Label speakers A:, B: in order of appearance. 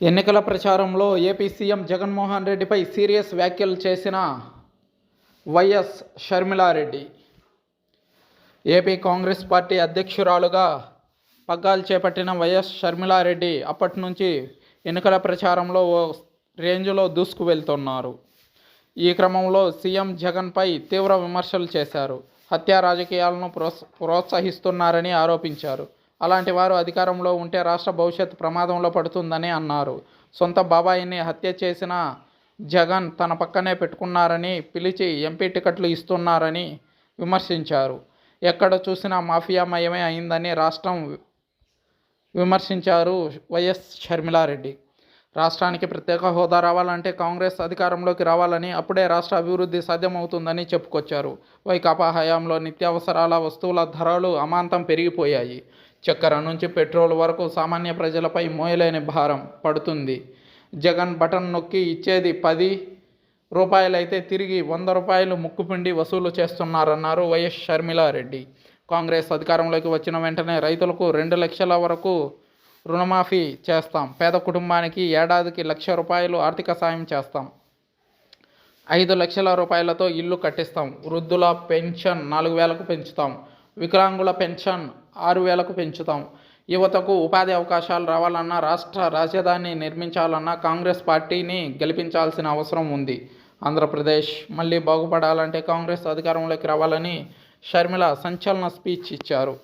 A: ఎన్నికల ప్రచారంలో AP CM Jaganmohan రెడ్డిపై సీరియస్ వ్యాఖ్యలు చేసిన YS Sharmila Reddy. AP Congress party అధ్యక్షురాలుగా పగ్గాలు చేపట్టిన వైఎస్ షర్మిలారెడ్డి అప్పటి నుంచి ఎన్నికల ప్రచారంలో ఓ రేంజ్లో దూసుకు వెళ్తున్నారు. ఈ క్రమంలో సీఎం జగన్పై తీవ్ర విమర్శలు చేశారు. హత్యా రాజకీయాలను ప్రోత్సహిస్తున్నారని ఆరోపించారు. అలాంటి వారు అధికారంలో ఉంటే రాష్ట్ర భవిష్యత్తు ప్రమాదంలో పడుతుందని అన్నారు. సొంత బాబాయిని హత్య చేసిన జగన్ తన పక్కనే పెట్టుకున్నారని, పిలిచి ఎంపీ టికెట్లు ఇస్తున్నారని విమర్శించారు. ఎక్కడ చూసినా మాఫియామయమే అయిందని రాష్ట్రం విమర్శించారు వైఎస్ షర్మిలారెడ్డి. రాష్ట్రానికి ప్రత్యేక హోదా రావాలంటే కాంగ్రెస్ అధికారంలోకి రావాలని, అప్పుడే రాష్ట్ర అభివృద్ధి సాధ్యమవుతుందని చెప్పుకొచ్చారు. వైకాపా హయాంలో నిత్యావసరాల వస్తువుల ధరలు అమాంతం పెరిగిపోయాయి. చక్కెర నుంచి పెట్రోల్ వరకు సామాన్య ప్రజలపై మోయలేని భారం పడుతుంది. జగన్ బటన్ నొక్కి ఇచ్చేది 10 రూపాయలైతే తిరిగి 100 రూపాయలు ముక్కుపిండి వసూలు చేస్తున్నారన్నారు వైఎస్ షర్మిలారెడ్డి. కాంగ్రెస్ అధికారంలోకి వచ్చిన వెంటనే రైతులకు 2 లక్షల వరకు రుణమాఫీ చేస్తాం. పేద కుటుంబానికి ఏడాదికి 1,00,000 రూపాయలు ఆర్థిక సాయం చేస్తాం. 5 లక్షల రూపాయలతో ఇల్లు కట్టిస్తాం. వృద్ధుల పెన్షన్ 4,000కు పెంచుతాం. వికలాంగుల పెన్షన్ 6,000కు పెంచుతాం. యువతకు ఉపాధి అవకాశాలు రావాలన్నా, రాష్ట్ర రాజధాని నిర్మించాలన్నా కాంగ్రెస్ పార్టీని గెలిపించాల్సిన అవసరం ఉంది. ఆంధ్రప్రదేశ్ మళ్ళీ బాగుపడాలంటే కాంగ్రెస్ అధికారంలోకి రావాలని షర్మిల సంచలన స్పీచ్ ఇచ్చారు.